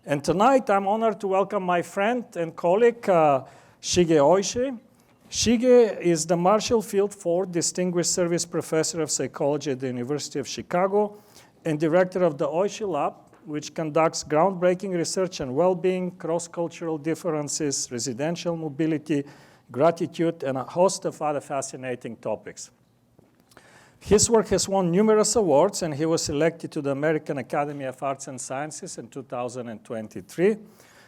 And tonight, I'm honored to welcome my friend and colleague, Shige Oishi. Shige is the Marshall Field Ford Distinguished Service Professor of Psychology at the University of Chicago and director of the Oishi Lab, which conducts groundbreaking research on well-being, cross-cultural differences, residential mobility, gratitude, and a host of other fascinating topics. His work has won numerous awards, and he was elected to the American Academy of Arts and Sciences in 2023.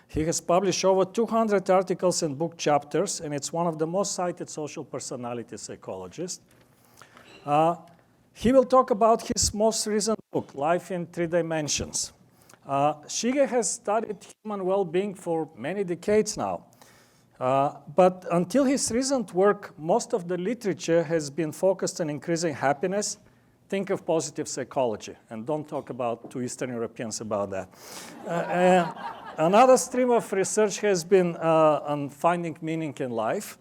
He has published over 200 articles and book chapters, and it's one of the most cited social personality psychologists. He will talk about his most recent book, Life in Three Dimensions. Shige has studied human well-being for many decades now. But until his recent work, most of the literature has been focused on increasing happiness. Think of positive psychology, and don't talk about to Eastern Europeans about that. Another stream of research has been on finding meaning in life.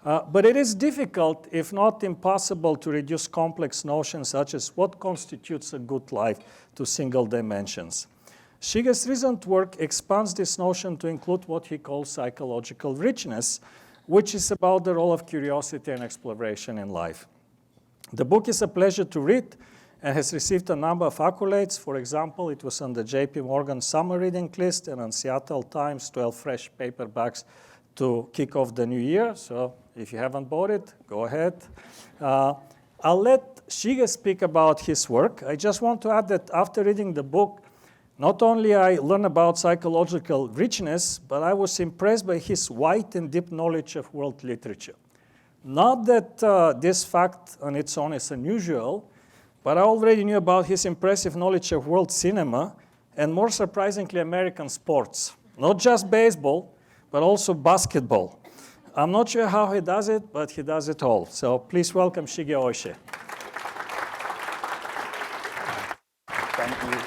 But it is difficult, if not impossible, to reduce complex notions such as what constitutes a good life to single dimensions. Shige's recent work expands this notion to include what he calls psychological richness, which is about the role of curiosity and exploration in life. The book is a pleasure to read and has received a number of accolades. For example, it was on the J.P. Morgan Summer Reading List and on Seattle Times 12 fresh paperbacks to kick off the new year. So if you haven't bought it, go ahead. I'll let Shige speak about his work. I just want to add that after reading the book, not only I learned about psychological richness, but I was impressed by his wide and deep knowledge of world literature. Not that this fact on its own is unusual, but I already knew about his impressive knowledge of world cinema and, more surprisingly, American sports. Not just baseball, but also basketball. I'm not sure how he does it, but he does it all. So please welcome Shige Oishi. Thank you.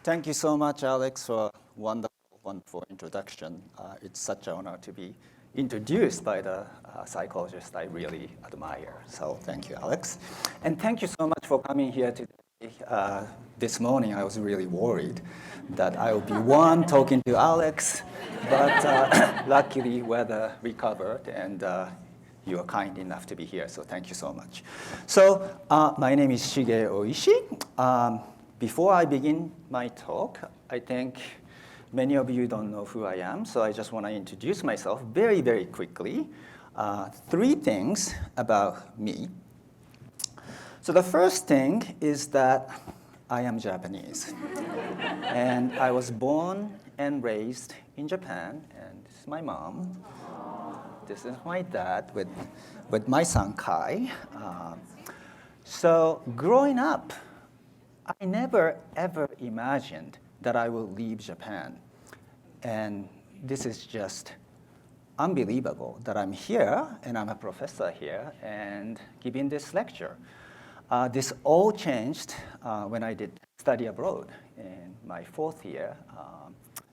Thank you so much, Alex, for a wonderful introduction. It's such an honor to be introduced by the psychologist I really admire. So thank you, Alex. And thank you so much for coming here today. This morning, I was really worried that I would be one talking to Alex, but luckily weather recovered and you are kind enough to be here, so thank you so much. So my name is Shige Oishi. Before I begin my talk, I think many of you don't know who I am, so I just want to introduce myself very, very quickly. 3 things about me. So the first thing is that I am Japanese. And I was born and raised in Japan, and this is my mom. This is my dad with my son Kai. So growing up, I never ever imagined that I would leave Japan. And this is just unbelievable that I'm here and I'm a professor here and giving this lecture. This all changed when I did study abroad in my 4th year.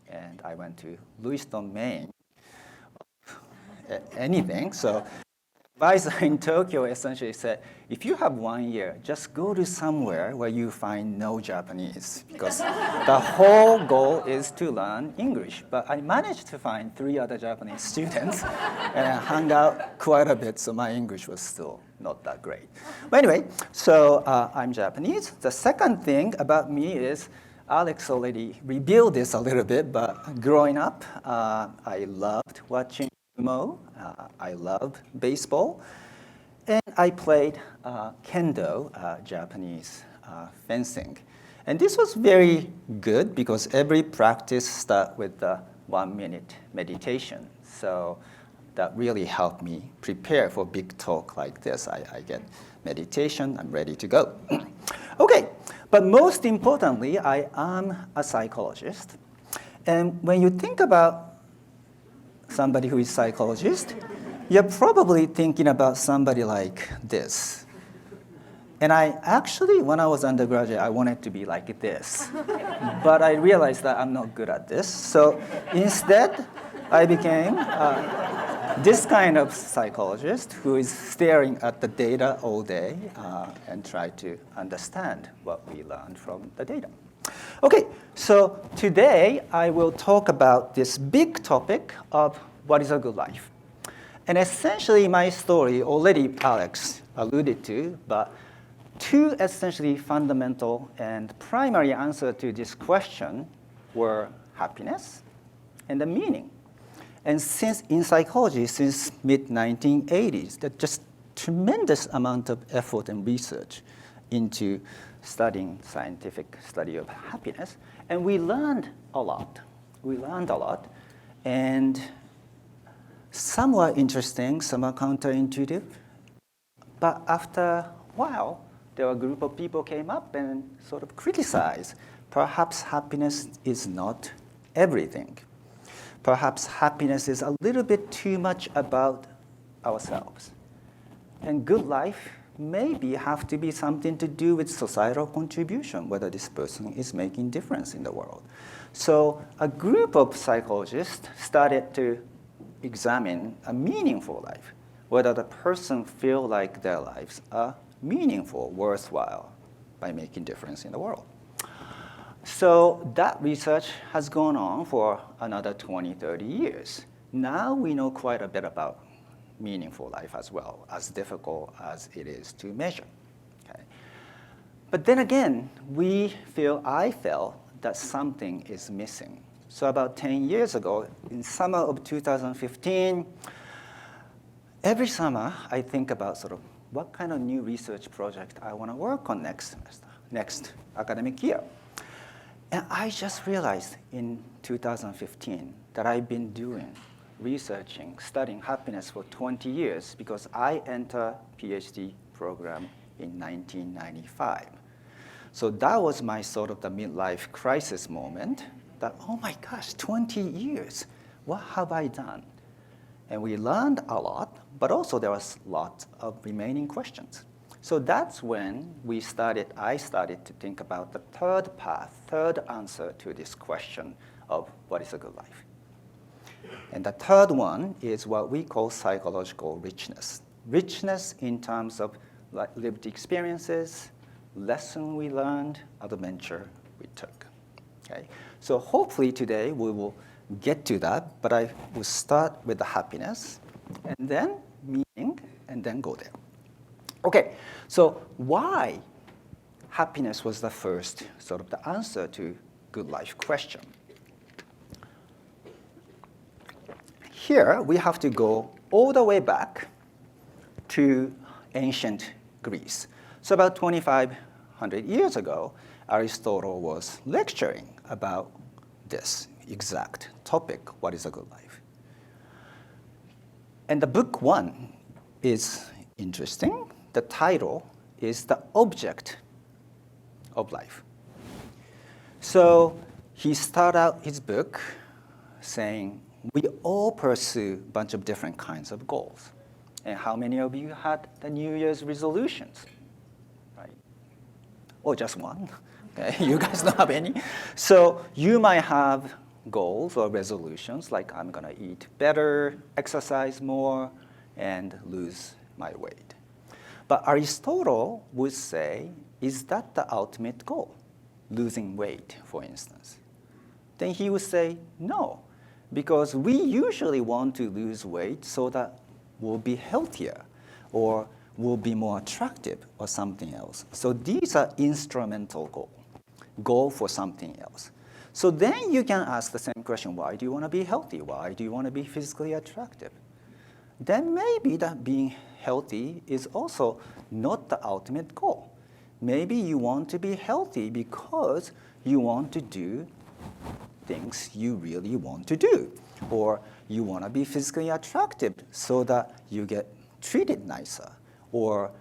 And I went to Lewiston, Maine. Anything. So advisor in Tokyo essentially said, if you have 1 year, just go to somewhere where you find no Japanese, because the whole goal is to learn English. But I managed to find 3 other Japanese students, and I hung out quite a bit, so my English was still not that great. But anyway, so I'm Japanese. The second thing about me is, Alex already revealed this a little bit, but growing up, I loved watching sumo. I love baseball, and I played kendo, Japanese fencing. And this was very good because every practice starts with the 1-minute meditation. So that really helped me prepare for big talk like this. I get meditation, I'm ready to go. Okay, but most importantly, I am a psychologist. And when you think about somebody who is a psychologist, you're probably thinking about somebody like this. And I actually, when I was undergraduate, I wanted to be like this. But I realized that I'm not good at this. So instead, I became this kind of psychologist who is staring at the data all day and try to understand what we learned from the data. Okay, so today I will talk about this big topic of what is a good life. And essentially my story already Alex alluded to, but two essentially fundamental and primary answers to this question were happiness and the meaning. And since in psychology, since mid-1980s, there's just tremendous amount of effort and research into studying scientific study of happiness. And we learned a lot. And some were interesting, some are counterintuitive. But after a while, there were a group of people came up and sort of criticized. Perhaps happiness is not everything. Perhaps happiness is a little bit too much about ourselves. And good life maybe have to be something to do with societal contribution, whether this person is making difference in the world. So a group of psychologists started to examine a meaningful life, whether the person feel like their lives are meaningful, worthwhile, by making difference in the world. So that research has gone on for another 20, 30 years. Now we know quite a bit about meaningful life as well, as difficult as it is to measure. Okay? But then again, I felt that something is missing. So about 10 years ago, in summer of 2015, every summer I think about sort of what kind of new research project I want to work on next semester, next academic year. And I just realized in 2015 that I've been researching, studying happiness for 20 years because I entered PhD program in 1995. So that was my sort of the midlife crisis moment that, oh my gosh, 20 years, what have I done? And we learned a lot, but also there was lots of remaining questions. So that's when I started to think about the third path, third answer to this question of what is a good life. And the third one is what we call psychological richness. Richness in terms of lived experiences, lesson we learned, adventure we took. Okay? So hopefully today we will get to that, but I will start with the happiness, and then meaning, and then go there. Okay, so why happiness was the first sort of the answer to good life question? Here we have to go all the way back to ancient Greece. So about 2,500 years ago, Aristotle was lecturing about this exact topic, what is a good life? And the book one is interesting. The title is The Object of Life. So he started out his book saying, we all pursue a bunch of different kinds of goals. And how many of you had the New Year's resolutions? Right? Or just one? Okay, you guys don't have any? So you might have goals or resolutions like I'm going to eat better, exercise more, and lose my weight. But Aristotle would say, is that the ultimate goal? Losing weight, for instance. Then he would say, no, because we usually want to lose weight so that we'll be healthier or we'll be more attractive or something else. So these are instrumental goal for something else. So then you can ask the same question, why do you want to be healthy? Why do you want to be physically attractive? Then maybe that being healthy is also not the ultimate goal. Maybe you want to be healthy because you want to do things you really want to do. Or you want to be physically attractive so that you get treated nicer. Or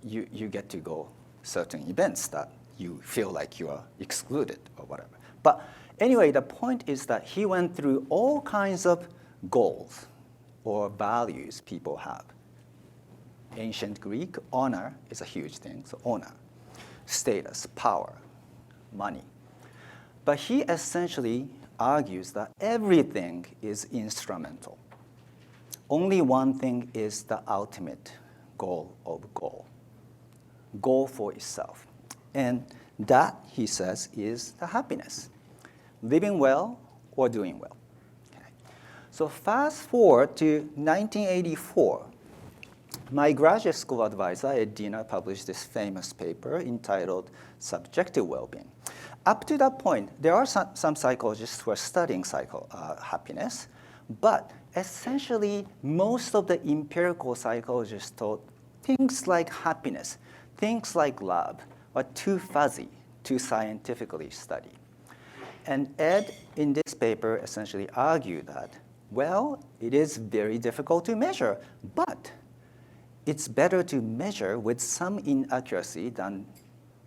you get to go certain events that you feel like you are excluded or whatever. But anyway, the point is that he went through all kinds of goals or values people have. Ancient Greek, honor is a huge thing, so honor, status, power, money. But he essentially argues that everything is instrumental. only one thing is the ultimate goal of goal for itself. And that, he says, is the happiness, living well or doing well. Okay. So fast forward to 1984. My graduate school advisor, Ed Diener, published this famous paper entitled Subjective Well-Being. Up to that point, there are some psychologists who are studying happiness, but essentially most of the empirical psychologists thought things like happiness, things like love, are too fuzzy to scientifically study. And Ed, in this paper, essentially argued that, well, it is very difficult to measure, but it's better to measure with some inaccuracy than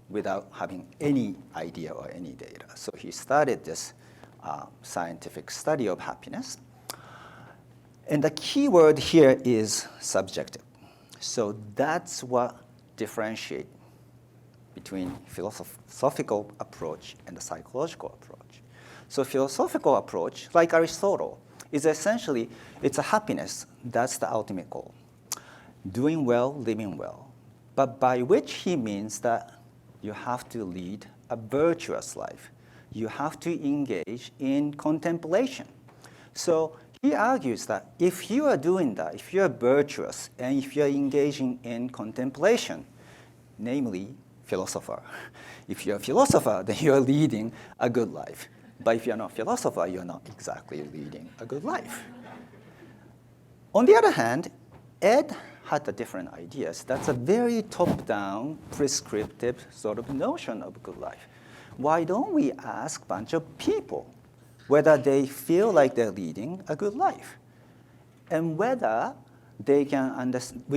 without having any idea or any data. So he started this scientific study of happiness. And the key word here is subjective. So that's what differentiates between philosophical approach and the psychological approach. So philosophical approach, like Aristotle, is essentially, it's a happiness. That's the ultimate goal. Doing well, living well. But by which he means that you have to lead a virtuous life. You have to engage in contemplation. So he argues that if you are doing that, if you're virtuous, and if you're engaging in contemplation, namely philosopher, if you're a philosopher, then you're leading a good life. But if you're not a philosopher, you're not exactly leading a good life. On the other hand, Ed had the different ideas. That's a very top-down, prescriptive sort of notion of good life. Why don't we ask a bunch of people whether they feel like they're leading a good life, and whether we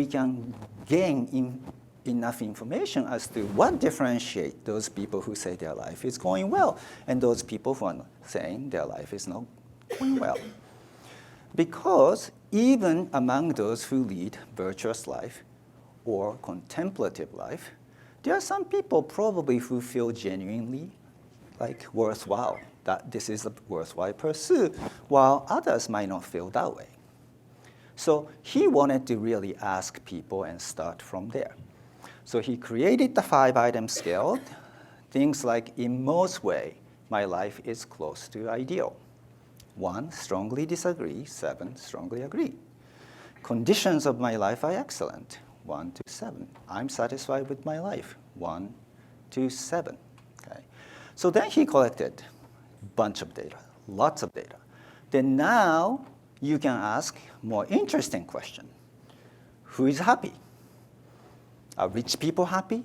can gain enough information as to what differentiates those people who say their life is going well and those people who are saying their life is not going well. Because even among those who lead virtuous life or contemplative life, there are some people probably who feel genuinely like worthwhile, that this is a worthwhile pursuit, while others might not feel that way. So he wanted to really ask people and start from there. So he created the 5-item scale, things like, in most way, my life is close to ideal. 1, strongly disagree. 7, strongly agree. Conditions of my life are excellent. 1 to 7. I'm satisfied with my life. 1 to 7. Okay. So then he collected a bunch of data, lots of data. Then now you can ask more interesting question. Who is happy? Are rich people happy?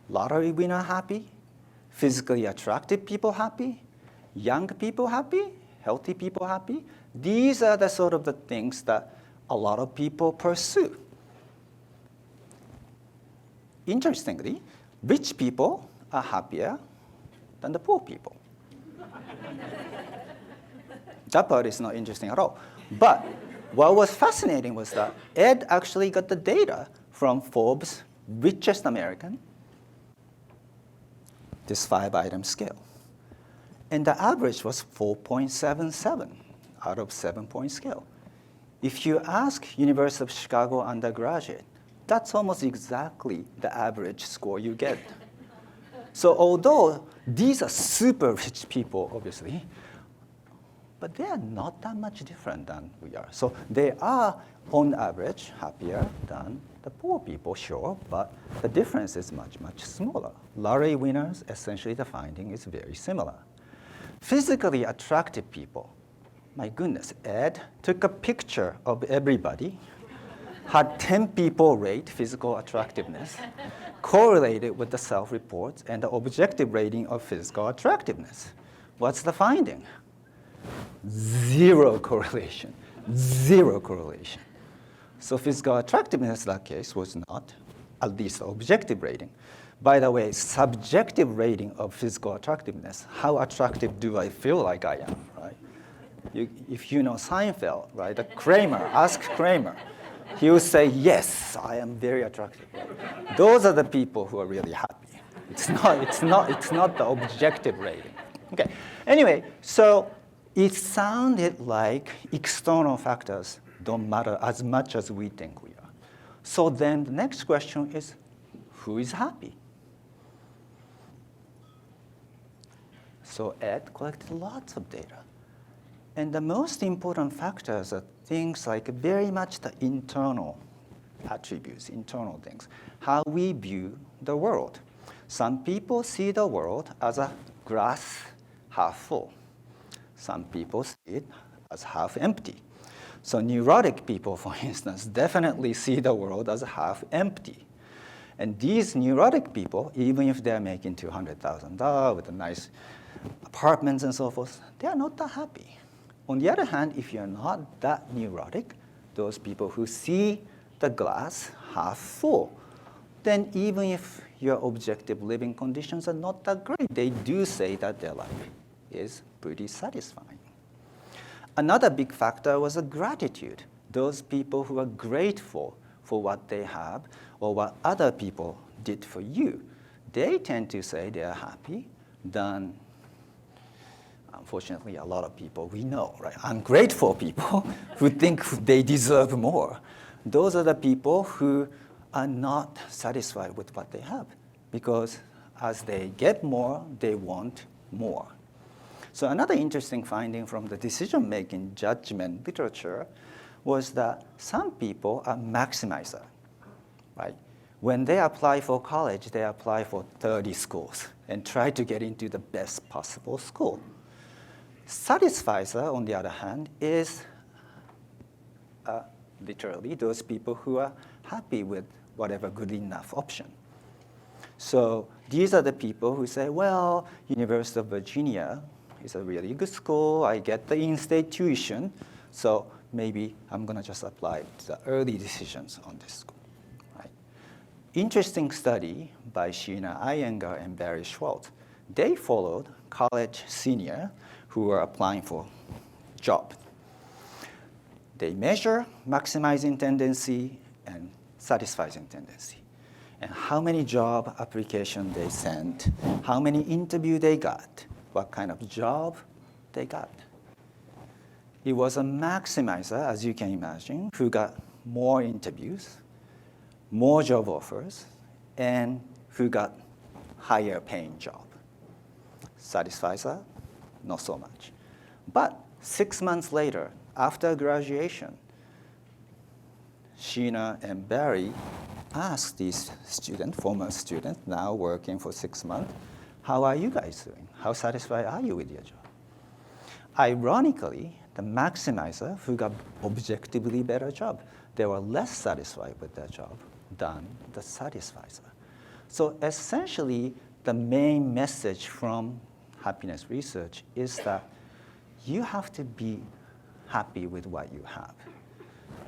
Lottery winner happy? Physically attractive people happy? Young people happy? Healthy people happy? These are the sort of the things that a lot of people pursue. Interestingly, rich people are happier than the poor people. That part is not interesting at all. But what was fascinating was that Ed actually got the data from Forbes' richest American, this 5-item scale. And the average was 4.77 out of 7-point scale. If you ask University of Chicago undergraduate, that's almost exactly the average score you get. So although these are super rich people, obviously, but they are not that much different than we are. So they are, on average, happier than the poor people, sure, but the difference is much, much smaller. Lottery winners, essentially the finding is very similar. Physically attractive people, my goodness, Ed took a picture of everybody, had 10 people rate physical attractiveness, correlated with the self-reports and the objective rating of physical attractiveness. What's the finding? Zero correlation. Zero correlation. So physical attractiveness in that case was not, at least the objective rating. By the way, subjective rating of physical attractiveness, how attractive do I feel like I am, right? If you know Seinfeld, right, ask Kramer. He will say, yes, I am very attractive. Right? Those are the people who are really happy. It's not the objective rating. Okay. Anyway, so it sounded like external factors don't matter as much as we think we are. So then the next question is, who is happy? So Ed collected lots of data. And the most important factors are things like very much the internal attributes, internal things, how we view the world. Some people see the world as a glass half full. Some people see it as half empty. So neurotic people, for instance, definitely see the world as half empty. And these neurotic people, even if they're making $200,000 with a nice apartments and so forth, they are not that happy. On the other hand, if you're not that neurotic, those people who see the glass half full, then even if your objective living conditions are not that great, they do say that their life is pretty satisfying. Another big factor was a gratitude. Those people who are grateful for what they have or what other people did for you, they tend to say they are happy than, unfortunately, a lot of people we know, right? Ungrateful people who think they deserve more. Those are the people who are not satisfied with what they have because as they get more, they want more. So another interesting finding from the decision-making judgment literature was that some people are maximizer, right? When they apply for college, they apply for 30 schools and try to get into the best possible school. Satisficer, on the other hand, is literally those people who are happy with whatever good enough option. So these are the people who say, well, University of Virginia is a really good school. I get the in-state tuition, so maybe I'm going to just apply to the early decisions on this school. Right? Interesting study by Sheena Iyengar and Barry Schwartz. They followed college senior who were applying for job. They measure maximizing tendency and satisfying tendency, and how many job applications they sent, how many interviews they got, what kind of job they got. It was a maximizer, as you can imagine, who got more interviews, more job offers, and who got higher paying job. Satisficer, not so much. But 6 months later, after graduation, Sheena and Barry asked these students, former students, now working for 6 months, how are you guys doing? How satisfied are you with your job? Ironically, the maximizer who got objectively better job, they were less satisfied with their job than the satisficer. So essentially, the main message from happiness research is that you have to be happy with what you have.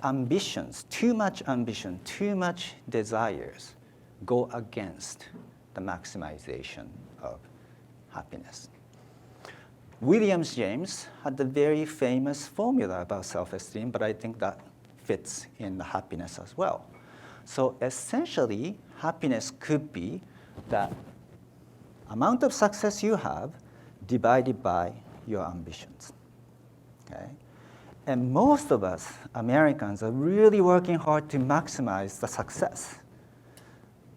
Ambitions, too much ambition, too much desires go against the maximization of happiness. William James had a very famous formula about self-esteem, but I think that fits in the happiness as well. So essentially, happiness could be the amount of success you have divided by your ambitions. Okay? And most of us, Americans, are really working hard to maximize the success.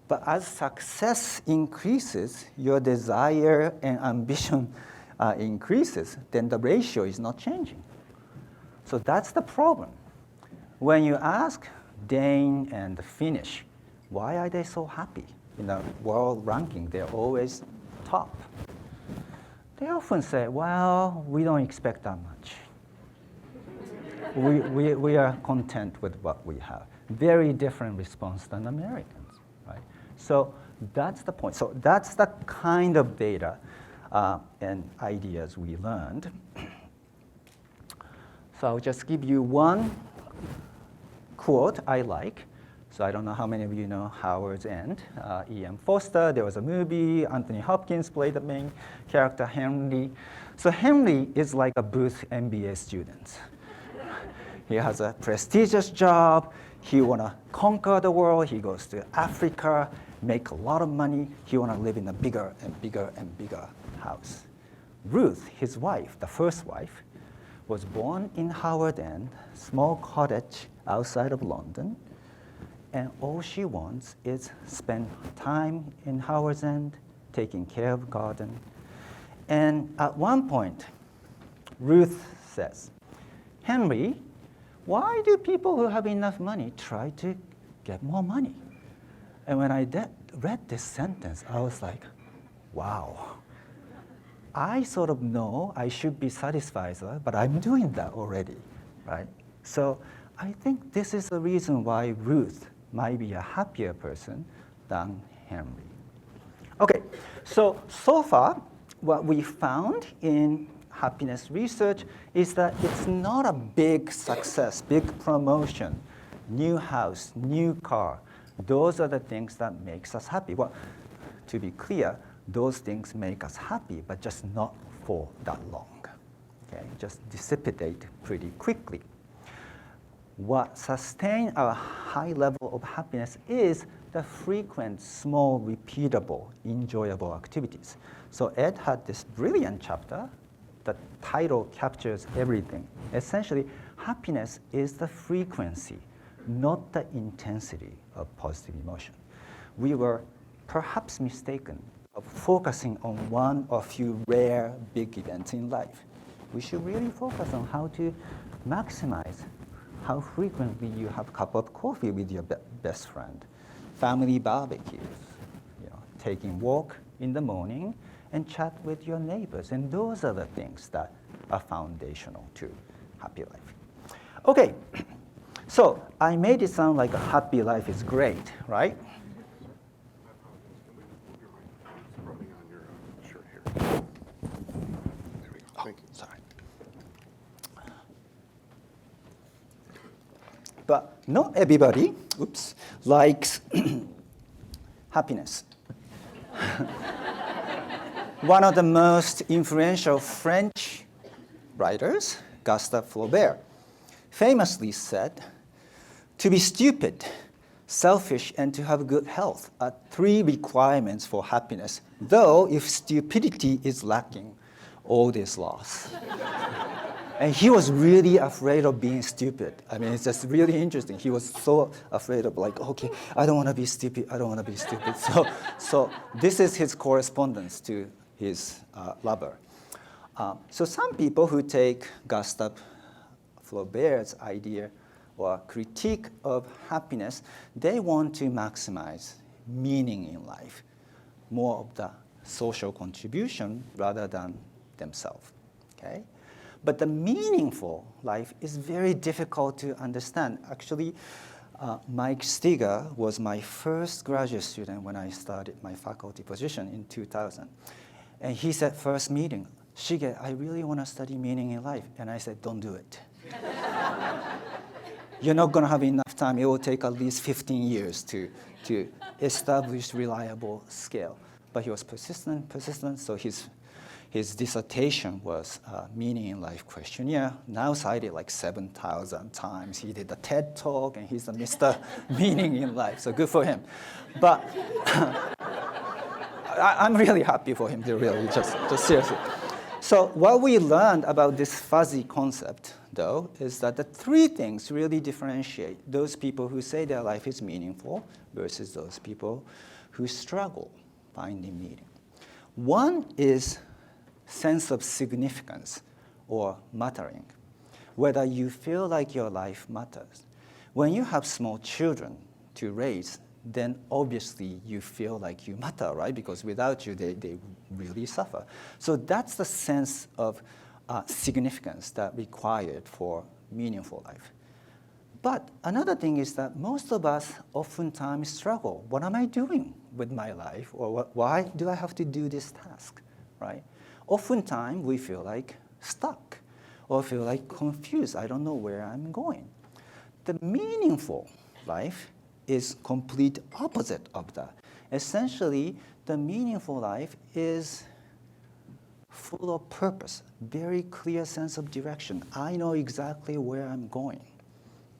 But as success increases, your desire and ambition increases, then the ratio is not changing. So that's the problem. When you ask Dane and the Finnish, why are they so happy? In the world ranking, they're always top. They often say, well, we don't expect that much. We are content with what we have. Very different response than Americans, right? So that's the point. So that's the kind of data and ideas we learned. So I'll just give you one quote I like. So I don't know how many of you know Howard's End. E.M. Foster, there was a movie. Anthony Hopkins played the main character, Henry. So Henry is like a Booth MBA student. He has a prestigious job. He want to conquer the world. He goes to Africa, make a lot of money. He want to live in a bigger and bigger and bigger house. Ruth, his wife, the first wife, was born in Howard End, small cottage outside of London, and all she wants is spend time in Howard End, taking care of garden. And at one point, Ruth says, Henry, why do people who have enough money try to get more money? And when I read this sentence, I was like, wow. I sort of know I should be satisfied, but I'm doing that already, right? So I think this is the reason why Ruth might be a happier person than Henry. Okay, so far, what we found in happiness research is that it's not a big success, big promotion, new house, new car. Those are the things that makes us happy. Well, to be clear, those things make us happy, but just not for that long. Okay, just dissipate pretty quickly. What sustains our high level of happiness is the frequent, small, repeatable, enjoyable activities. So Ed had this brilliant chapter. The title captures everything. Essentially, happiness is the frequency, not the intensity of positive emotion. We were perhaps mistaken of focusing on one or few rare big events in life. We should really focus on how to maximize how frequently you have a cup of coffee with your best friend, family barbecues, taking walk in the morning, and chat with your neighbors. And those are the things that are foundational to happy life. Okay, so I made it sound like a happy life is great, right? But not everybody, likes happiness. One of the most influential French writers, Gustave Flaubert, famously said, "To be stupid, selfish, and to have good health are 3 requirements for happiness, though if stupidity is lacking, all is lost." And he was really afraid of being stupid. I mean, it's just really interesting. He was so afraid of okay, I don't want to be stupid, I don't want to be stupid. So this is his correspondence to his lover. So some people who take Gustave Flaubert's idea or critique of happiness, they want to maximize meaning in life, more of the social contribution rather than themselves, okay? But the meaningful life is very difficult to understand. Actually, Mike Steger was my first graduate student when I started my faculty position in 2000. And he said, first meeting, "Shige, I really want to study meaning in life." And I said, "Don't do it." You're not going to have enough time. It will take at least 15 years to establish reliable scale. But he was persistent, so his dissertation was Meaning in Life questionnaire, now cited 7,000 times. He did a TED Talk, and he's the Mr. Meaning in Life, so good for him. But I'm really happy for him, really, just seriously. So what we learned about this fuzzy concept, though, is that the 3 things really differentiate those people who say their life is meaningful versus those people who struggle finding meaning. One is sense of significance or mattering, whether you feel like your life matters. When you have small children to raise, then obviously you feel like you matter, right? Because without you, they really suffer. So that's the sense of significance that required for meaningful life. But another thing is that most of us oftentimes struggle. What am I doing with my life? Or why do I have to do this task, right? Oftentimes we feel like stuck or feel like confused. I don't know where I'm going. The meaningful life is complete opposite of that. Essentially, the meaningful life is full of purpose, very clear sense of direction. I know exactly where I'm going.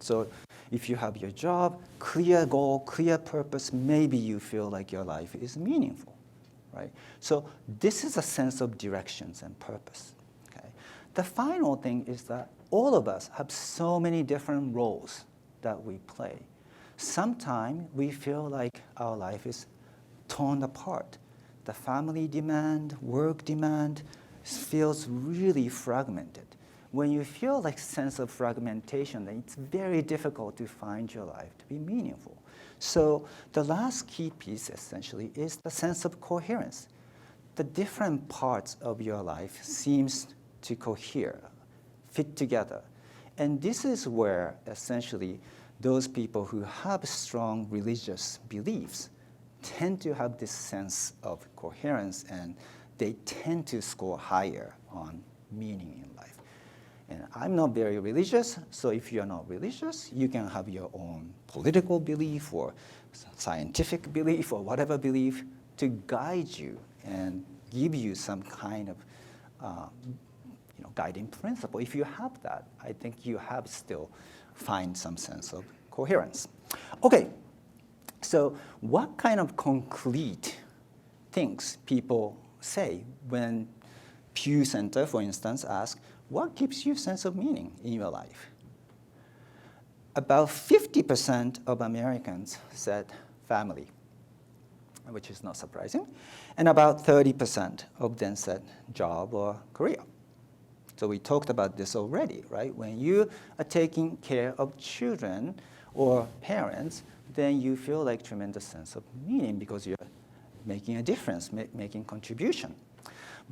So if you have your job, clear goal, clear purpose, maybe you feel like your life is meaningful, right? So this is a sense of directions and purpose, okay? the final thing is that all of us have so many different roles that we play. Sometimes we feel like our life is torn apart. The family demand, work demand feels really fragmented. When you feel like sense of fragmentation, then it's very difficult to find your life to be meaningful. So the last key piece essentially is the sense of coherence. The different parts of your life seems to cohere, fit together. And this is where essentially those people who have strong religious beliefs tend to have this sense of coherence, and they tend to score higher on meaning in life. And I'm not very religious, so if you're not religious, you can have your own political belief or scientific belief or whatever belief to guide you and give you some kind of guiding principle. If you have that, I think you have still find some sense of coherence. Okay, so what kind of concrete things people say when Pew Center, for instance, asks, what gives you a sense of meaning in your life? About 50% of Americans said family, which is not surprising. And about 30% of them said job or career. So we talked about this already, right? When you are taking care of children or parents, then you feel like tremendous sense of meaning because you're making a difference, making contribution.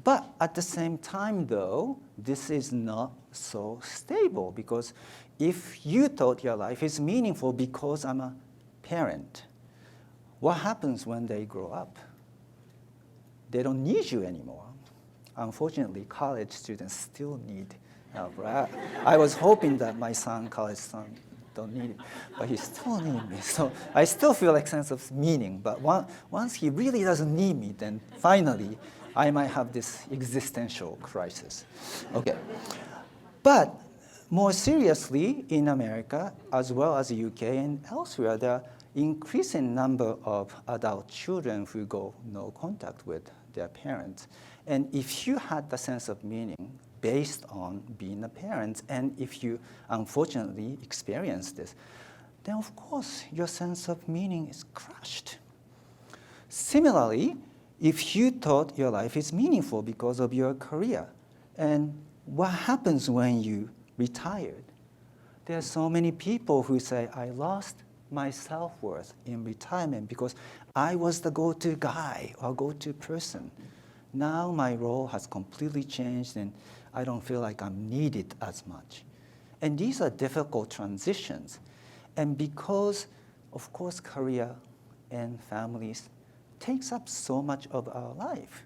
But at the same time, though, this is not so stable because if you thought your life is meaningful because I'm a parent, what happens when they grow up? They don't need you anymore. Unfortunately, college students still need help, right? I was hoping that my college son, don't need it, but he still needs me. So I still feel like sense of meaning, but once he really doesn't need me, then finally, I might have this existential crisis. Okay. But more seriously, in America, as well as the UK and elsewhere, there are increasing number of adult children who go no contact with their parents. And if you had the sense of meaning based on being a parent, and if you unfortunately experience this, then of course your sense of meaning is crushed. Similarly, if you thought your life is meaningful because of your career, and what happens when you retired? There are so many people who say, I lost my self-worth in retirement because I was the go-to guy or go-to person. Now my role has completely changed and I don't feel like I'm needed as much. And these are difficult transitions. And because, of course, career and families takes up so much of our life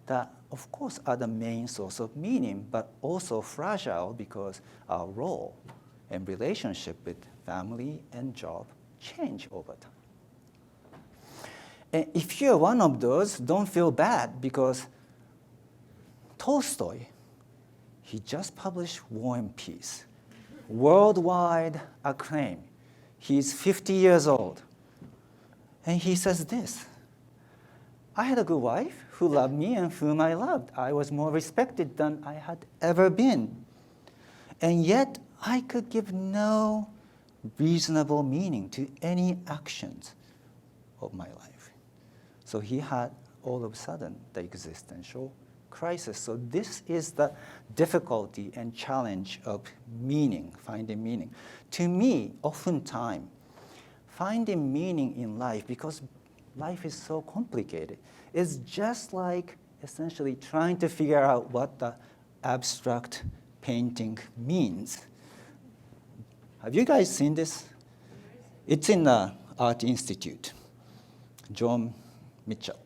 that, of course, are the main source of meaning, but also fragile because our role and relationship with family and job change over time. And if you're one of those, don't feel bad because Tolstoy, he just published War and Peace, worldwide acclaim. He's 50 years old. And he says this, I had a good wife who loved me and whom I loved. I was more respected than I had ever been. And yet, I could give no reasonable meaning to any actions of my life. So he had, all of a sudden, the existential crisis. So this is the difficulty and challenge of meaning, finding meaning. To me, oftentimes, finding meaning in life, because life is so complicated, is just like essentially trying to figure out what the abstract painting means. Have you guys seen this? It's in the Art Institute, John Mitchell.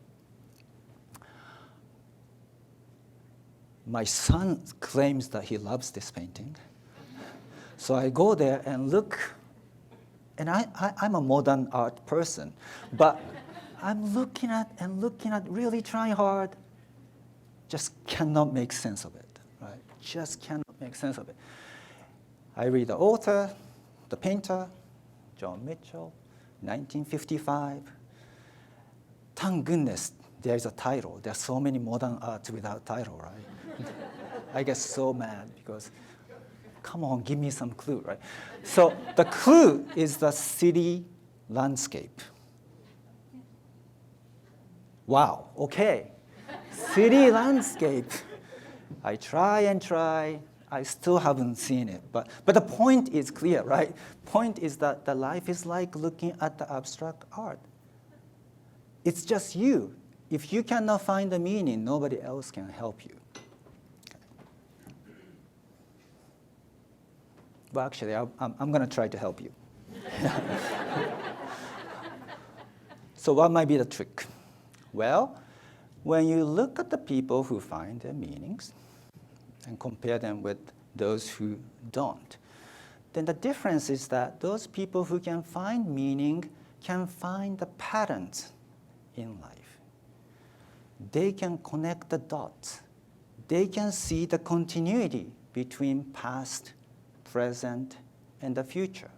My son claims that he loves this painting. So I go there and look, and I'm a modern art person, but I'm looking at, really trying hard, just cannot make sense of it, right? Just cannot make sense of it. I read the author, the painter, John Mitchell, 1955. Thank goodness there's a title. There are so many modern arts without title, right? I get so mad because, come on, give me some clue, right? So the clue is the city landscape. Wow, okay. City landscape. I try and try. I still haven't seen it. But the point is clear, right? Point is that the life is like looking at the abstract art. It's just you. If you cannot find the meaning, nobody else can help you. Well, actually, I'm going to try to help you. So what might be the trick? Well, when you look at the people who find their meanings and compare them with those who don't, then the difference is that those people who can find meaning can find the patterns in life. They can connect the dots. They can see the continuity between past, present, and the future.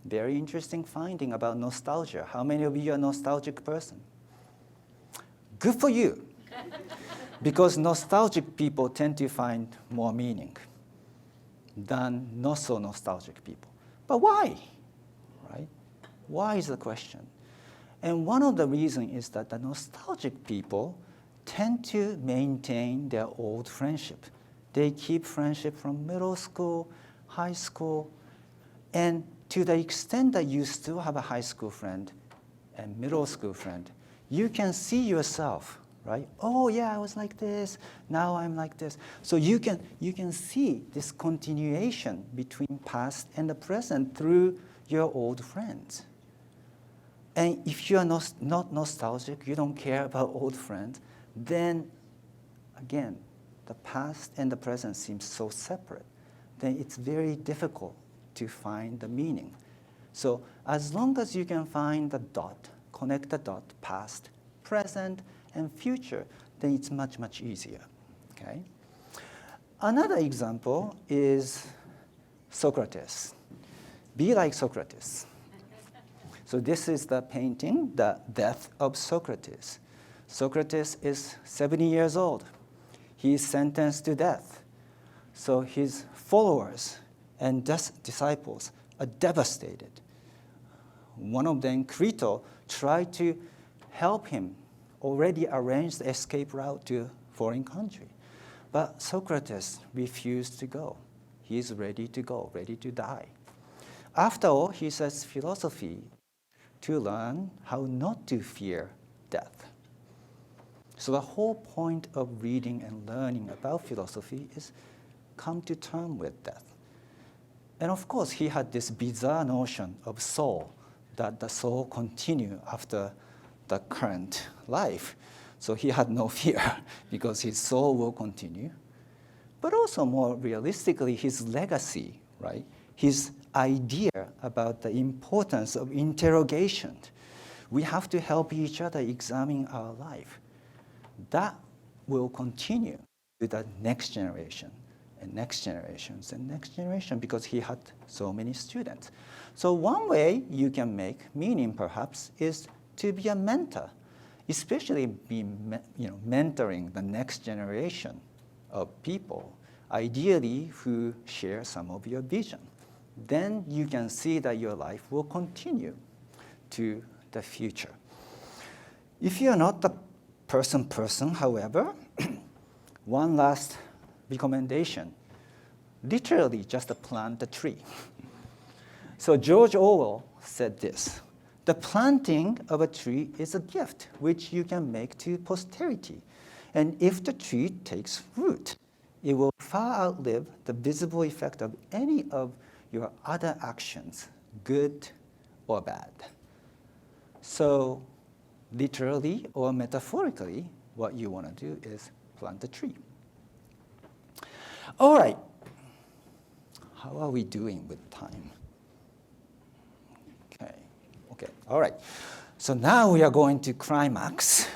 Very interesting finding about nostalgia. How many of you are a nostalgic person? Good for you. Because nostalgic people tend to find more meaning than not so nostalgic people. But why? Right? Why is the question? And one of the reasons is that the nostalgic people tend to maintain their old friendship. They keep friendship from middle school, high school, and to the extent that you still have a high school friend and middle school friend, you can see yourself, right? Oh yeah, I was like this, now I'm like this. So you can see this continuation between past and the present through your old friends. And if you are not nostalgic, you don't care about old friends, then again, the past and the present seem so separate. Then it's very difficult to find the meaning. So as long as you can find the dot, connect the dot, past, present, and future, then it's much, much easier. Okay? Another example is Socrates. Be like Socrates. So this is the painting, The Death of Socrates. Socrates is 70 years old. He is sentenced to death. So his followers and disciples are devastated. One of them, Crito, tried to help him, already arranged the escape route to a foreign country. But Socrates refused to go. He is ready to go, ready to die. After all, he says philosophy to learn how not to fear death. So the whole point of reading and learning about philosophy is come to terms with death. And of course, he had this bizarre notion of soul, that the soul continue after the current life. So he had no fear because his soul will continue. But also more realistically, his legacy, right? His idea about the importance of interrogation. We have to help each other examine our life. That will continue to the next generation and next generations and next generation because he had so many students. So one way you can make meaning perhaps is to be a mentor, especially be mentoring the next generation of people, ideally who share some of your vision. Then you can see that your life will continue to the future. If you're not the person, however, one last recommendation, literally just plant a tree. So George Orwell said this, the planting of a tree is a gift which you can make to posterity. And if the tree takes root, it will far outlive the visible effect of any of your other actions, good or bad. So literally or metaphorically, what you want to do is plant a tree. All right. How are we doing with time? Okay, all right. So now we are going to climax.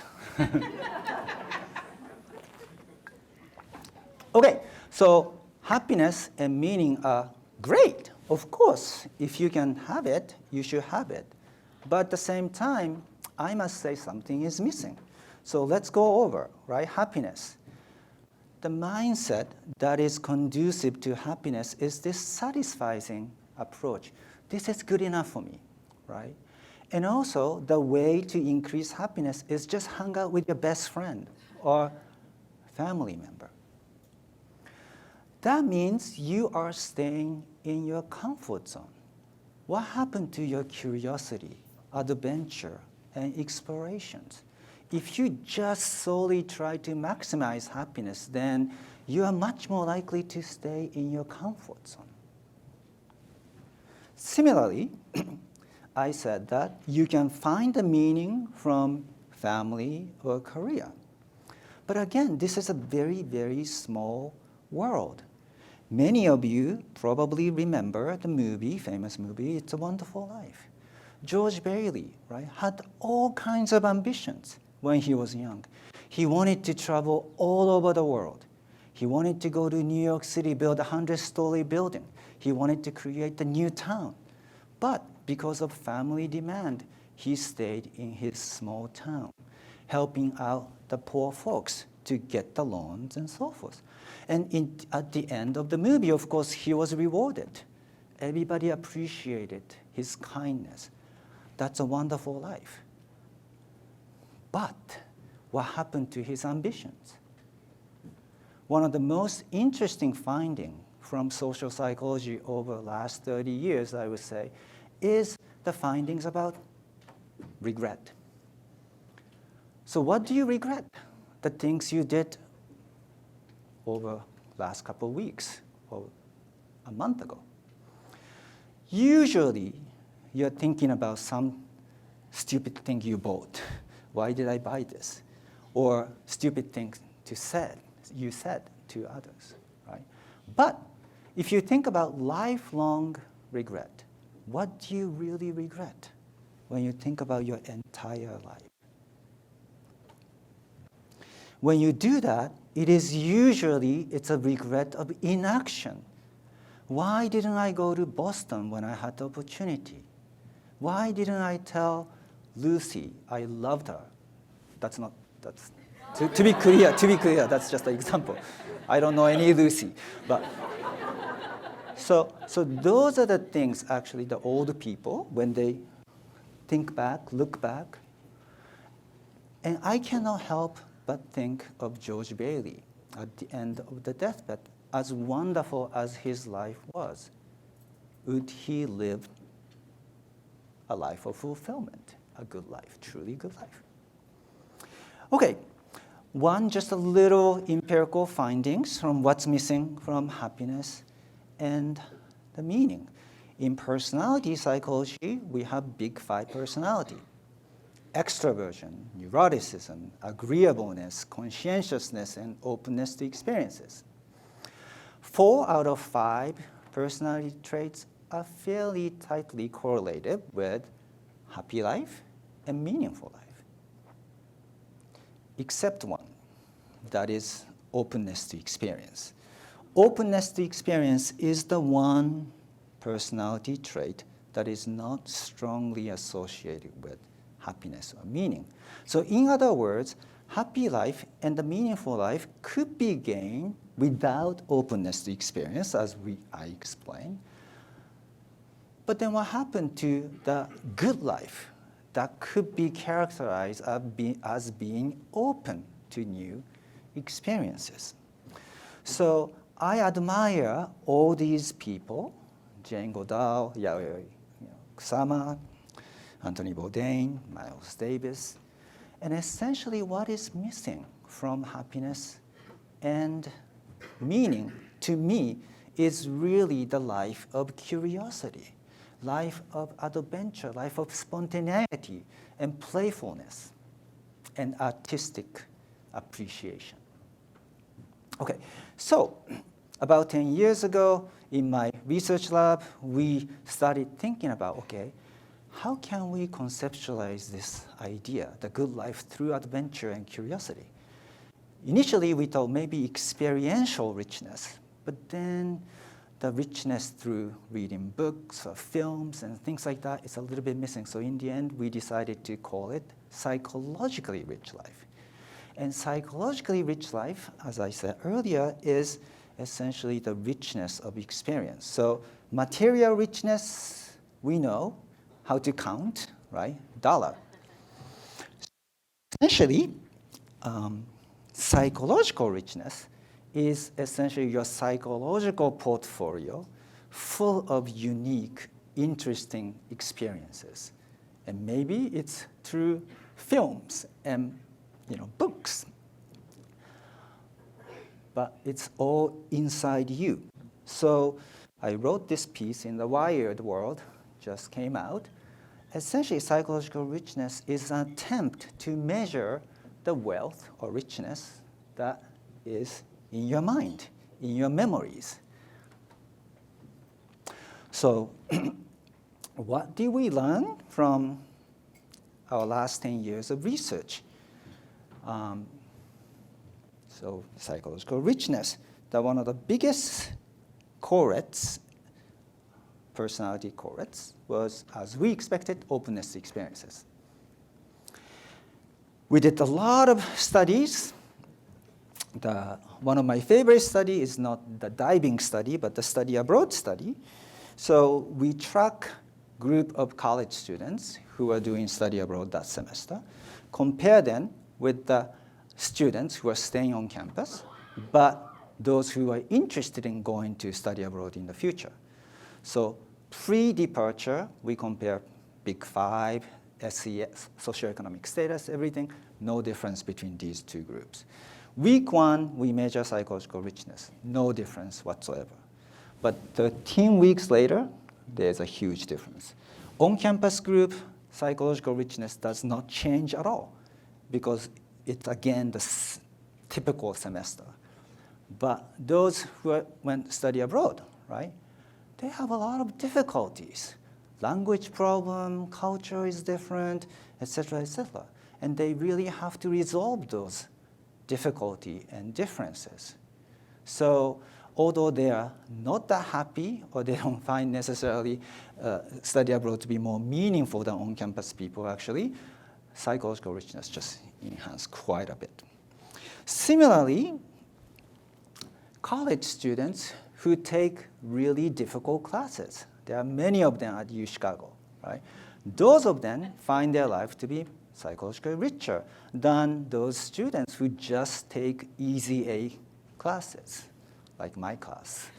Okay, so happiness and meaning are great. Of course, if you can have it, you should have it. But at the same time, I must say something is missing. So let's go over, right? Happiness. the mindset that is conducive to happiness is this satisfying approach. This is good enough for me, right? And also, the way to increase happiness is just hang out with your best friend or family member. That means you are staying in your comfort zone. What happened to your curiosity, adventure, and explorations? If you just solely try to maximize happiness, then you are much more likely to stay in your comfort zone. Similarly, I said that you can find the meaning from family or career. But again, this is a very, very small world. Many of you probably remember the movie, famous movie, It's a Wonderful Life. George Bailey, right, had all kinds of ambitions when he was young. He wanted to travel all over the world. He wanted to go to New York City, build a 100-story building. He wanted to create a new town. But because of family demand, he stayed in his small town, helping out the poor folks to get the loans and so forth. And at the end of the movie, of course, he was rewarded. Everybody appreciated his kindness. That's a wonderful life. But what happened to his ambitions? One of the most interesting findings from social psychology over the last 30 years, I would say, is the findings about regret. So what do you regret? The things you did over the last couple of weeks or a month ago. Usually, you're thinking about some stupid thing you bought. Why did I buy this? Or stupid things you said to others, right? But if you think about lifelong regret, what do you really regret when you think about your entire life? When you do that, it's a regret of inaction. Why didn't I go to Boston when I had the opportunity? Why didn't I tell Lucy I loved her? To be clear, that's just an example. I don't know any Lucy, but so those are the things actually the old people, when they think back, look back, and I cannot help but think of George Bailey at the end of the deathbed. As wonderful as his life was, would he live a life of fulfillment, a good life, truly good life? Okay, just a little empirical findings from what's missing from happiness and the meaning. In personality psychology, we have big 5 personality. Extroversion, neuroticism, agreeableness, conscientiousness, and openness to experiences. 4 out of 5 personality traits are fairly tightly correlated with happy life and meaningful life. Except one, that is openness to experience. Openness to experience is the one personality trait that is not strongly associated with happiness or meaning. So in other words, happy life and the meaningful life could be gained without openness to experience, as I explained. But then what happened to the good life that could be characterized as being open to new experiences? So I admire all these people, Jane Goodall, Yayoi Kusama, Anthony Bourdain, Miles Davis. And essentially what is missing from happiness and meaning, to me, is really the life of curiosity, life of adventure, life of spontaneity and playfulness and artistic appreciation. Okay, so about 10 years ago, in my research lab, we started thinking about, okay, how can we conceptualize this idea, the good life through adventure and curiosity? Initially, we thought maybe experiential richness, but then the richness through reading books or films and things like that is a little bit missing. So in the end, we decided to call it psychologically rich life. And psychologically rich life, as I said earlier, is essentially the richness of experience. So material richness, we know how to count, right? Dollar. Essentially, psychological richness is essentially your psychological portfolio full of unique, interesting experiences. And maybe it's through films and books. But it's all inside you. So I wrote this piece in the Wired World, just came out. Essentially, psychological richness is an attempt to measure the wealth or richness that is in your mind, in your memories. So what did we learn from our last 10 years of research? So psychological richness, that one of the biggest correlates, personality correlates, was, as we expected, openness experiences. We did a lot of studies. One of my favorite study is not the diving study, but the study abroad study. So we track group of college students who are doing study abroad that semester, compare them with the students who are staying on campus, but those who are interested in going to study abroad in the future. So pre-departure, we compare Big Five, SES, socioeconomic status, everything, no difference between these two groups. Week 1, we measure psychological richness, no difference whatsoever. But 13 weeks later, there's a huge difference. On-campus group, psychological richness does not change at all because it's, again, the typical semester. But those who went to study abroad, right, they have a lot of difficulties. Language problem, culture is different, etc., etc. And they really have to resolve those difficulty and differences. So although they are not that happy or they don't find necessarily study abroad to be more meaningful than on-campus people, actually, psychological richness just enhances quite a bit. Similarly, college students who take really difficult classes, there are many of them at UChicago, right? Those of them find their life to be psychologically richer than those students who just take easy A classes, like my class.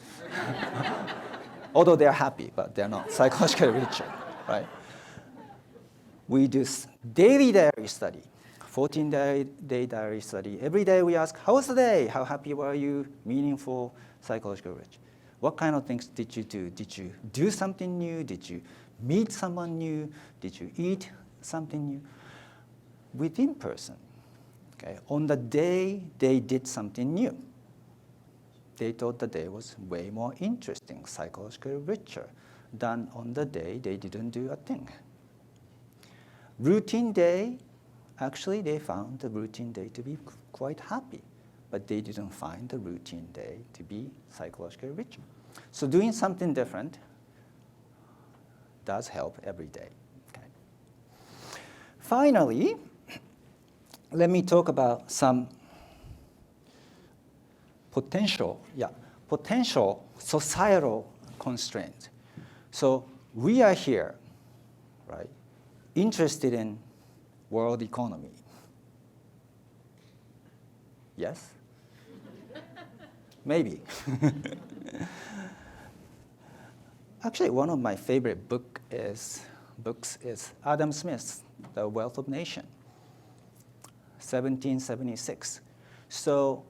Although they're happy, but they're not psychologically richer, right? We do daily diary study, 14-day diary study. Every day we ask, how was the day? How happy were you? Meaningful, psychologically rich. What kind of things did you do? Did you do something new? Did you meet someone new? Did you eat something new? Within person, okay, on the day they did something new, they thought the day was way more interesting, psychologically richer than on the day they didn't do a thing. Routine day, actually they found the routine day to be quite happy, but they didn't find the routine day to be psychologically richer. So doing something different does help every day. Okay. Finally, let me talk about some potential societal constraints. So we are here, right, interested in world economy. Yes? Maybe. Actually, one of my favorite books is Adam Smith's The Wealth of Nations, 1776. So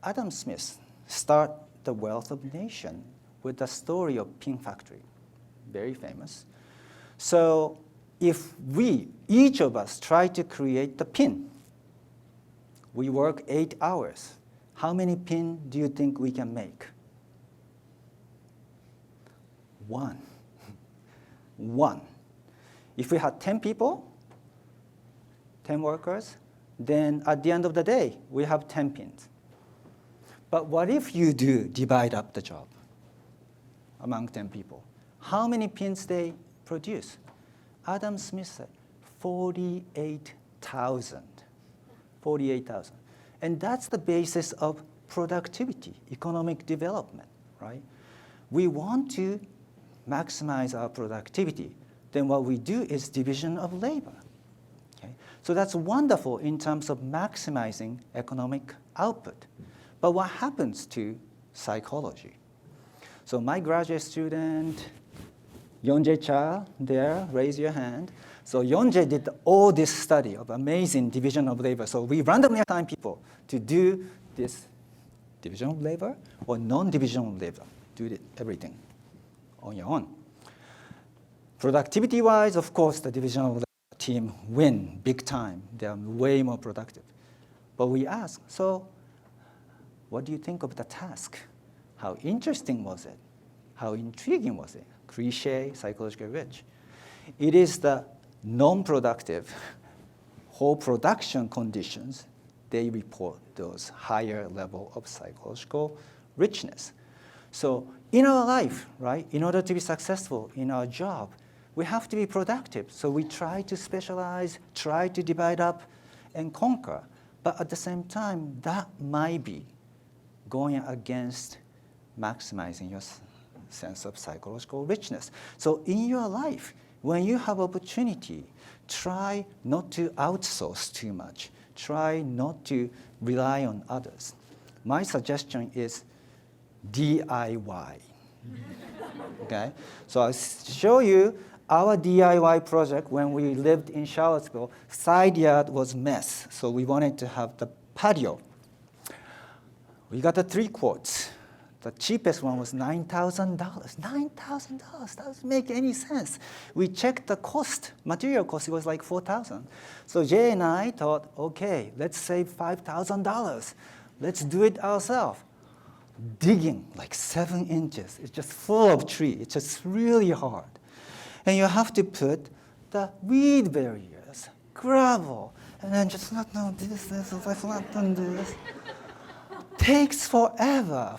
Adam Smith started The Wealth of Nations with the story of pin factory, very famous. So if we, each of us, try to create the pin, we work 8 hours. How many pin do you think we can make? 1. 1. If we had 10 people, 10 workers, then at the end of the day, we have 10 pins. But what if you do divide up the job among 10 people? How many pins they produce? Adam Smith said 48,000. 48,000. And that's the basis of productivity, economic development, right? We want to maximize our productivity. Then what we do is division of labor. Okay? So that's wonderful in terms of maximizing economic output. But what happens to psychology? So my graduate student, Yeonjae Cha, there, raise your hand. So Yeonjae did all this study of amazing division of labor. So we randomly assign people to do this division of labor or non-division of labor. Do everything on your own. Productivity-wise, of course, the division of labor team win big time. They are way more productive. But we ask, so what do you think of the task? How interesting was it? How intriguing was it? Cliche, psychologically rich. It is the non-productive, whole production conditions, they report those higher level of psychological richness. So in our life, right, in order to be successful in our job, we have to be productive. So we try to specialize, try to divide up and conquer. But at the same time, that might be going against maximizing your sense of psychological richness. So in your life, when you have opportunity, try not to outsource too much. Try not to rely on others. My suggestion is DIY. Okay? So I'll show you our DIY project when we lived in Charlottesville. Side yard was mess, so we wanted to have the patio. We got the 3 quarts. The cheapest one was $9,000. $9,000, doesn't make any sense. We checked the cost, material cost, it was like $4,000. So Jay and I thought, okay, let's save $5,000. Let's do it ourselves. Digging like 7 inches. It's just full of tree. It's just really hard. And you have to put the weed barriers, gravel, and then just not know this, I've not done this. Takes forever.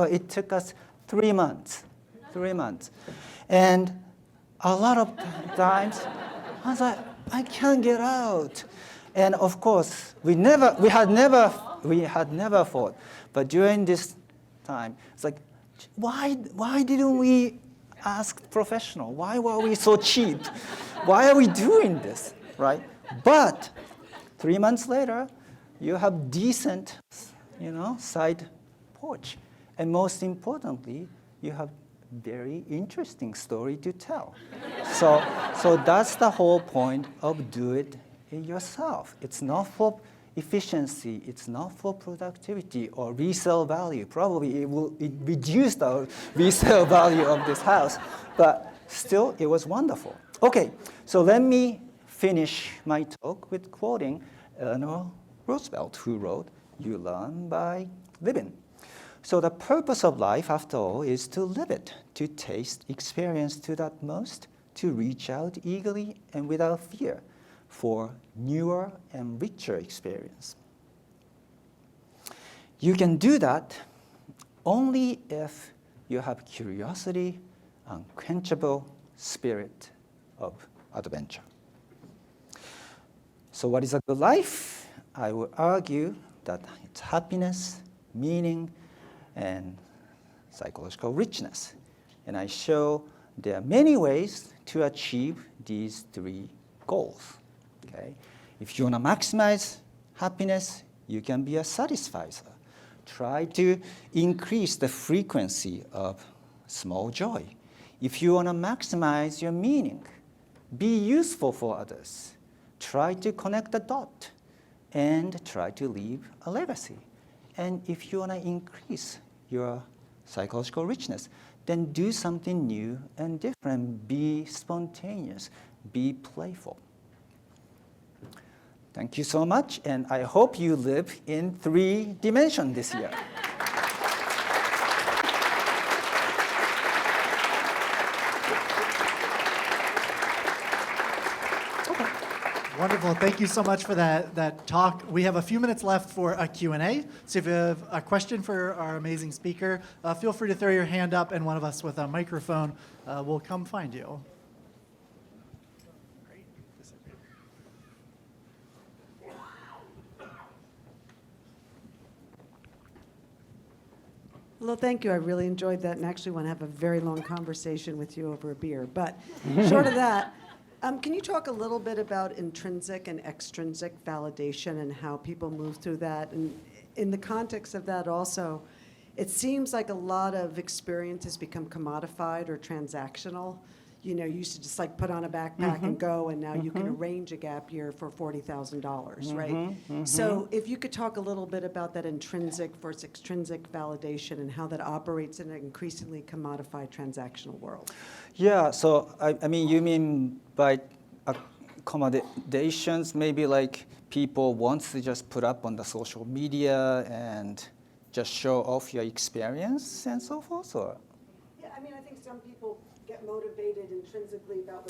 It took us 3 months. 3 months. And a lot of times, I was like, I can't get out. And of course, we had never fought. But during this time, it's like, why didn't we ask professional? Why were we so cheap? Why are we doing this, right? But 3 months later, you have decent, side porch. And most importantly, you have very interesting story to tell. So that's the whole point of do it yourself. It's not for efficiency, it's not for productivity or resale value. Probably it reduced the resale value of this house, but still it was wonderful. Okay, so let me finish my talk with quoting Eleanor Roosevelt, who wrote, "You learn by living." So the purpose of life, after all, is to live it, to taste experience to the utmost, to reach out eagerly and without fear for newer and richer experience. You can do that only if you have curiosity, unquenchable spirit of adventure. So what is a good life? I would argue that it's happiness, meaning, and psychological richness. And I show there are many ways to achieve these 3 goals. Okay? If you want to maximize happiness, you can be a satisficer. Try to increase the frequency of small joy. If you want to maximize your meaning, be useful for others. Try to connect the dot and try to leave a legacy. And if you want to increase your psychological richness, then do something new and different. Be spontaneous. Be playful. Thank you so much, and I hope you live in 3 dimensions this year. Wonderful. Thank you so much for that talk. We have a few minutes left for a Q&A. So if you have a question for our amazing speaker, feel free to throw your hand up, and one of us with a microphone will come find you. Well, thank you. I really enjoyed that and actually want to have a very long conversation with you over a beer. But short of that, can you talk a little bit about intrinsic and extrinsic validation and how people move through that? And in the context of that also, it seems like a lot of experience has become commodified or transactional. You know, you used to just like put on a backpack and go, and now you can arrange a gap year for $40,000, right? So if you could talk a little bit about that intrinsic versus extrinsic validation and how that operates in an increasingly commodified transactional world. Yeah, so I mean, you mean by accommodations, maybe like people want to just put up on the social media and just show off your experience and so forth, or? Yeah, I mean, I think some people get motivated intrinsically about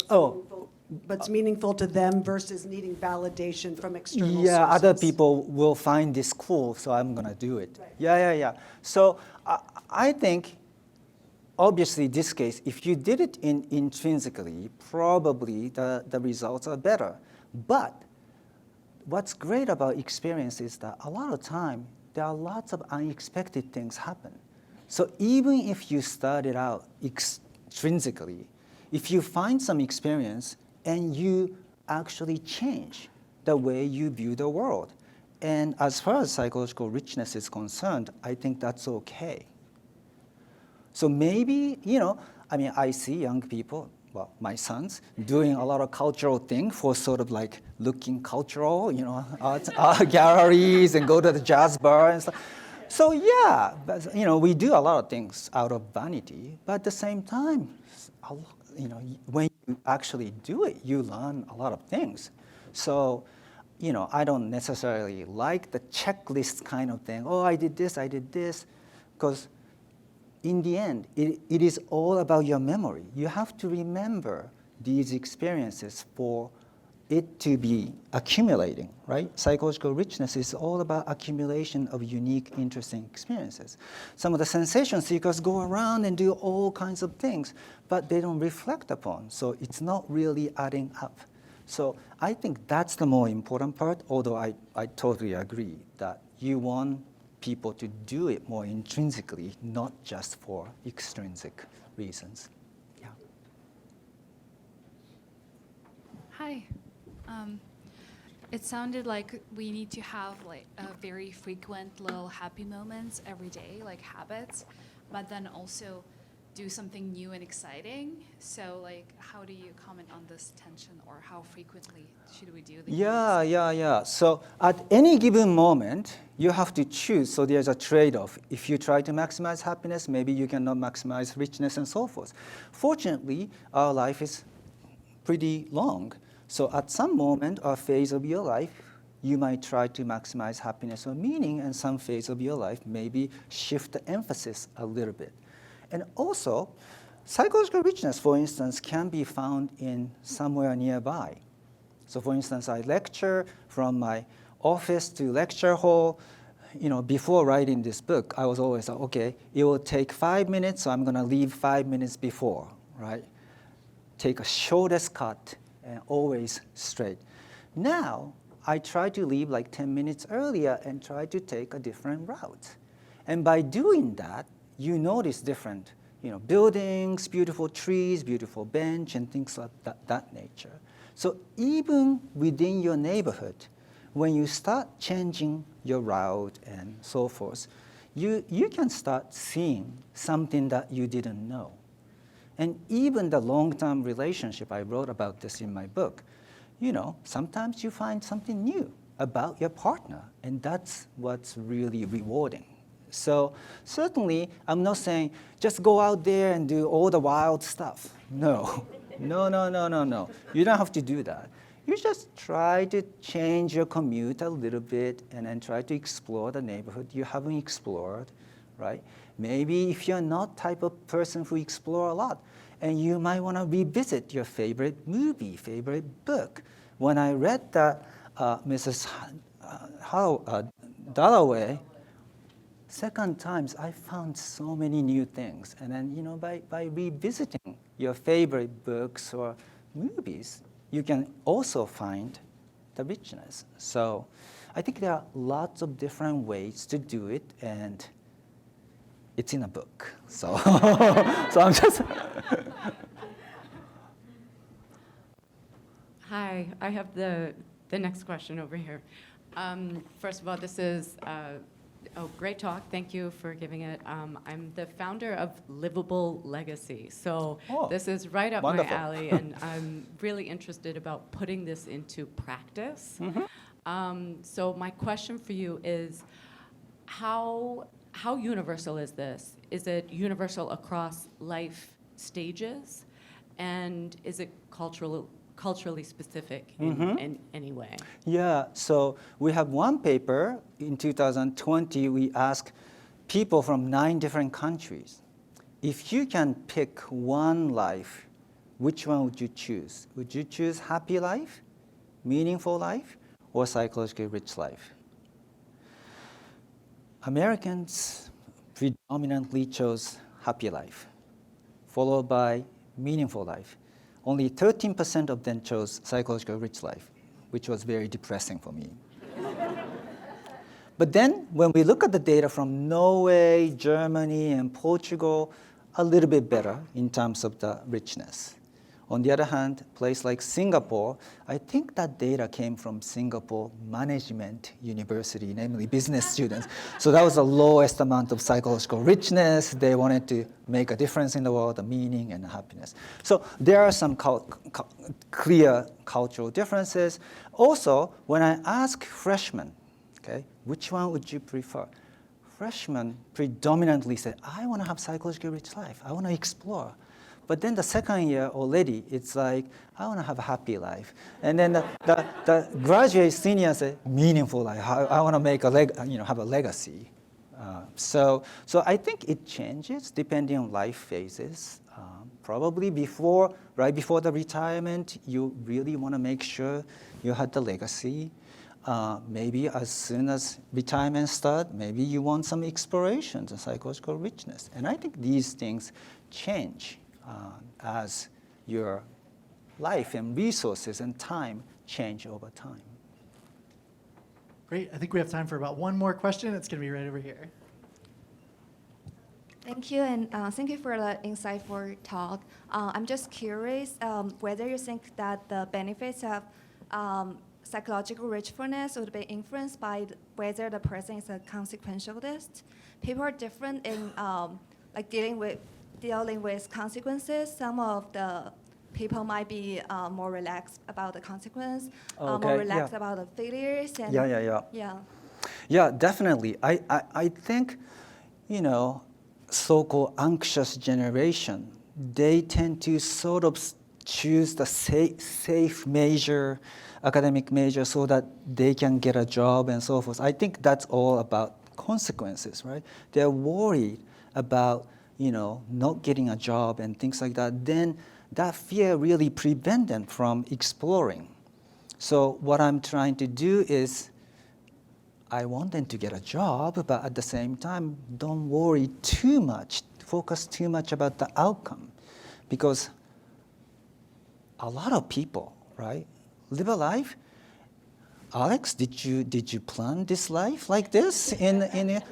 what's Oh. meaningful to them versus needing validation from external Yeah, sources. other people will find this cool, so I'm gonna do it. Right. Yeah. So I think, obviously, this case, if you did it intrinsically, probably the results are better. But what's great about experience is that a lot of time, there are lots of unexpected things happen. So even if you started out extrinsically, if you find some experience and you actually change the way you view the world, and as far as psychological richness is concerned, I think that's okay. So maybe, I mean, I see young people, well, my sons, doing a lot of cultural thing for sort of like looking cultural, art galleries and go to the jazz bar and stuff. So yeah, but, we do a lot of things out of vanity, but at the same time, when you actually do it, you learn a lot of things. So, I don't necessarily like the checklist kind of thing. Oh, I did this, because in the end, it is all about your memory. You have to remember these experiences for it to be accumulating, right? Psychological richness is all about accumulation of unique, interesting experiences. Some of the sensation seekers go around and do all kinds of things, but they don't reflect upon, so it's not really adding up. So I think that's the more important part, although I totally agree that you want people to do it more intrinsically, not just for extrinsic reasons. Yeah. Hi. It sounded like we need to have like a very frequent little happy moments every day, like habits, but then also do something new and exciting. So like, how do you comment on this tension, or how frequently should we do the Yeah. So at any given moment, you have to choose. So there's a trade-off. If you try to maximize happiness, maybe you cannot maximize richness and so forth. Fortunately, our life is pretty long. So at some moment or phase of your life, you might try to maximize happiness or meaning, and some phase of your life maybe shift the emphasis a little bit. And also, psychological richness, for instance, can be found in somewhere nearby. So for instance, I lecture from my office to lecture hall. Before writing this book, I was always like, okay, it will take 5 minutes, so I'm gonna leave 5 minutes before, right? Take a shortest cut and always straight. Now, I try to leave like 10 minutes earlier and try to take a different route. And by doing that, you notice different, buildings, beautiful trees, beautiful bench, and things like that nature. So even within your neighborhood, when you start changing your route and so forth, you can start seeing something that you didn't know. And even the long-term relationship, I wrote about this in my book, sometimes you find something new about your partner, and that's what's really rewarding. So certainly, I'm not saying just go out there and do all the wild stuff. No. You don't have to do that. You just try to change your commute a little bit and then try to explore the neighborhood you haven't explored, right? Maybe if you're not type of person who explore a lot, and you might want to revisit your favorite movie, favorite book. When I read that Mrs. Dalloway, second times, I found so many new things. And then, by revisiting your favorite books or movies, you can also find the richness. So I think there are lots of different ways to do it, and it's in a book. So, so I'm just. Hi, I have the next question over here. First of all, this is a great talk. Thank you for giving it. I'm the founder of Livable Legacy. So this is right up Wonderful. my alley, and I'm really interested about putting this into practice. So my question for you is, how universal is this? Is it universal across life stages? And is it culturally specific in any way? Yeah, so we have one paper in 2020. We asked people from 9 different countries, if you can pick one life, which one would you choose? Would you choose happy life, meaningful life, or psychologically rich life? Americans predominantly chose happy life, followed by meaningful life. Only 13% of them chose psychological rich life, which was very depressing for me. But then when we look at the data from Norway, Germany, and Portugal, a little bit better in terms of the richness. On the other hand, a place like Singapore, I think that data came from Singapore Management University, namely business students. So that was the lowest amount of psychological richness. They wanted to make a difference in the world, the meaning and the happiness. So there are some clear cultural differences. Also, when I ask freshmen, okay, which one would you prefer? Freshmen predominantly said, I want to have psychologically rich life. I want to explore. But then the second year already, it's like, I want to have a happy life. And then the graduate senior said, meaningful life. I want to make have a legacy. So I think it changes depending on life phases. Probably right before the retirement, you really want to make sure you had the legacy. Maybe as soon as retirement starts, maybe you want some exploration, the psychological richness. And I think these things change as your life and resources and time change over time. Great. I think we have time for about one more question. It's going to be right over here. Thank you, and thank you for the insightful talk. I'm just curious whether you think that the benefits of psychological richness would be influenced by whether the person is a consequentialist. People are different in dealing with consequences. Some of the people might be more relaxed about the consequence, more relaxed about the failures. And Yeah, definitely. I think, so-called anxious generation, they tend to sort of choose the safe major, academic major, so that they can get a job and so forth. I think that's all about consequences, right? They're worried about, not getting a job and things like that. Then that fear really prevents them from exploring. So what I'm trying to do is, I want them to get a job, but at the same time, don't worry too much, focus too much about the outcome. Because a lot of people, right, live a life. Alex, did you plan this life like this?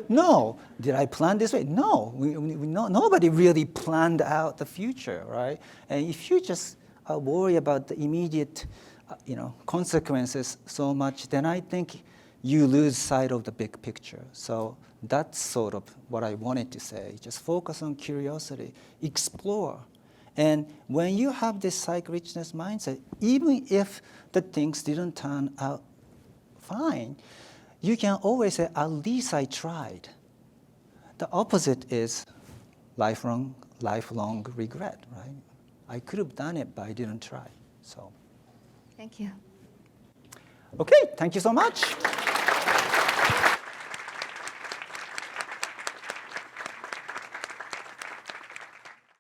No. Did I plan this way? No. Nobody really planned out the future, right? And if you just worry about the immediate, consequences so much, then I think you lose sight of the big picture. So that's sort of what I wanted to say. Just focus on curiosity, explore. And when you have this psych richness mindset, even if the things didn't turn out fine, you can always say, at least I tried. The opposite is lifelong regret, right? I could have done it, but I didn't try. So. Thank you. Okay, thank you so much.